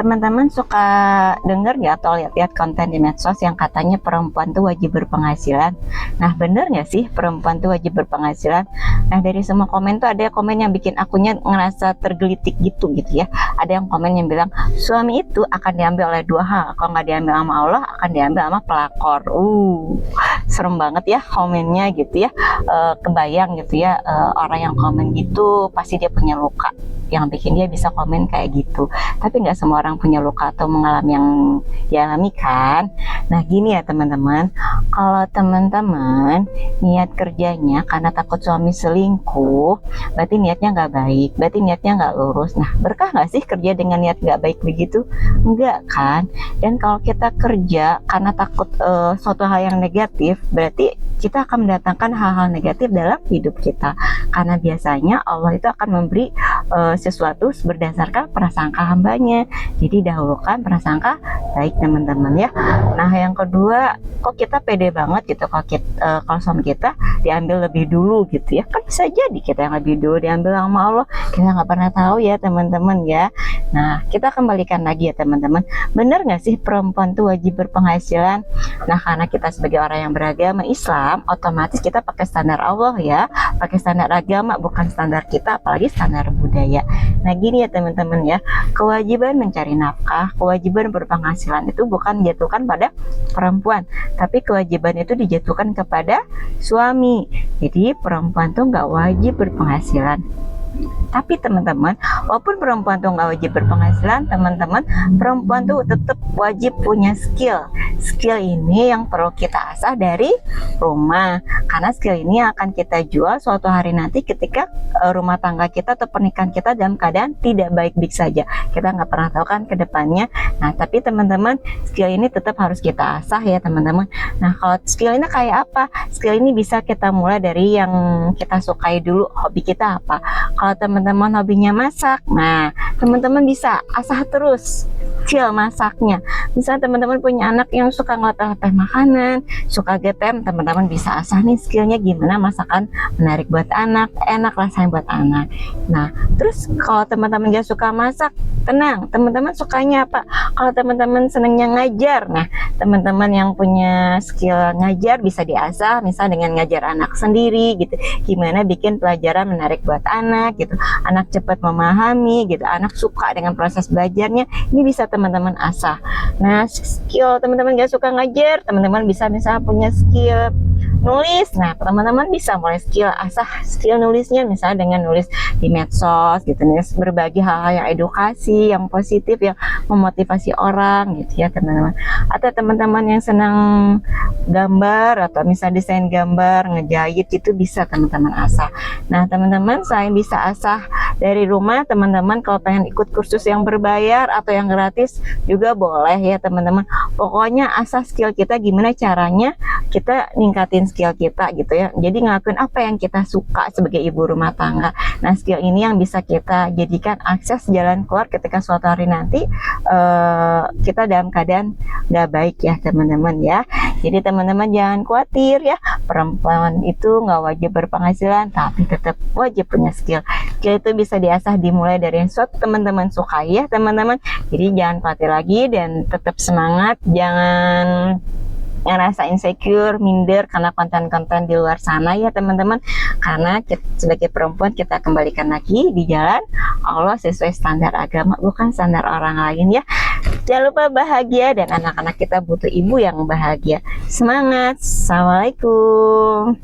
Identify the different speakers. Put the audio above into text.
Speaker 1: Teman-teman suka denger nggak atau lihat-lihat konten di medsos yang katanya perempuan tuh wajib berpenghasilan? Nah, bener nggak sih perempuan tuh wajib berpenghasilan? Nah, dari semua komen tuh ada komen yang bikin akunya ngerasa tergelitik gitu ya. Ada yang komen yang bilang suami itu akan diambil oleh dua hal. Kalau nggak diambil sama Allah, akan diambil sama pelakor. Serem banget ya komennya gitu ya. Kebayang gitu ya, orang yang komen gitu pasti dia punya luka yang bikin dia bisa komen kayak gitu. Tapi nggak semua orang punya luka atau mengalami yang dialami kan. Nah, gini ya teman-teman, kalau teman-teman niat kerjanya karena takut suami selingkuh, berarti niatnya nggak baik, berarti niatnya nggak lurus. Nah, berkah nggak sih kerja dengan niat nggak baik begitu? Enggak kan. Dan kalau kita kerja karena takut suatu hal yang negatif, berarti kita akan mendatangkan hal-hal negatif dalam hidup kita. Karena biasanya Allah itu akan memberi sesuatu berdasarkan prasangka hambanya. Jadi dahulukan prasangka baik teman-teman ya. Nah, yang kedua, kok kita pede banget gitu kalau suami kita diambil lebih dulu gitu ya. Kan bisa jadi kita yang lebih dulu diambil sama Allah. Kita nggak pernah tahu ya teman-teman ya. Nah, kita kembalikan lagi ya teman-teman. Bener nggak sih perempuan tuh wajib berpenghasilan? Nah, karena kita sebagai orang yang beragama Islam, otomatis kita pakai standar Allah ya, pakai standar agama, bukan standar kita, apalagi standar budaya. Nah, gini ya teman-teman ya, kewajiban mencari nafkah, kewajiban berpenghasilan itu bukan dijatuhkan pada perempuan, tapi kewajiban itu dijatuhkan kepada suami. Jadi perempuan tuh nggak wajib berpenghasilan. Tapi teman-teman, walaupun perempuan tuh nggak wajib berpenghasilan, teman-teman, perempuan tuh tetap wajib punya skill. Skill ini yang perlu kita asah dari rumah, karena skill ini akan kita jual suatu hari nanti ketika rumah tangga kita atau pernikahan kita dalam keadaan tidak baik-baik saja. Kita nggak pernah tahu kan ke depannya. Nah, tapi teman-teman, skill ini tetap harus kita asah ya teman-teman. Nah, kalau skill ini kayak apa? Skill ini bisa kita mulai dari yang kita sukai dulu. Hobi kita apa? Kalau teman-teman hobinya masak, nah teman-teman bisa asah terus skill masaknya. Misalnya teman-teman punya anak yang suka ngelatih makanan, suka getem, teman-teman bisa asah nih skillnya gimana masakan menarik buat anak, enak rasanya buat anak. Nah, terus kalau teman-teman gak suka masak, tenang, teman-teman sukanya apa? Kalau teman-teman senangnya ngajar, nah teman-teman yang punya skill ngajar bisa diasah, misal dengan ngajar anak sendiri gitu, gimana bikin pelajaran menarik buat anak gitu, anak cepat memahami gitu, anak suka dengan proses belajarnya, ini bisa teman-teman asah. Nah, skill teman-teman gak suka ngajar, teman-teman bisa misalnya punya skill nulis. Nah, teman-teman bisa mulai asah skill nulisnya, misalnya dengan nulis di medsos gitu, nulis berbagi hal-hal yang edukasi, yang positif, yang memotivasi orang gitu ya teman-teman. Atau teman-teman yang senang gambar atau misalnya desain gambar, ngejahit, itu bisa teman-teman asah. Nah, teman-teman, selain bisa asah dari rumah, teman-teman kalau pengen ikut kursus yang berbayar atau yang gratis juga boleh ya teman-teman. Pokoknya asah skill kita, gimana caranya kita ningkatin skill kita gitu ya. Jadi ngelakuin apa yang kita suka sebagai ibu rumah tangga. Nah, skill ini yang bisa kita jadikan akses jalan keluar ketika suatu hari nanti kita dalam keadaan nggak baik ya teman-teman ya. Jadi teman-teman jangan khawatir ya, perempuan itu nggak wajib berpenghasilan, tapi tetap wajib punya skill. Skill itu bisa diasah dimulai dari yang suatu teman-teman suka ya teman-teman. Jadi jangan khawatir lagi dan tetap semangat, jangan ngerasa insecure, minder karena konten-konten di luar sana ya teman-teman. Karena kita, sebagai perempuan, kita kembalikan lagi di jalan Allah sesuai standar agama, bukan standar orang lain ya. Jangan lupa bahagia, dan anak-anak kita butuh ibu yang bahagia. Semangat. Assalamualaikum.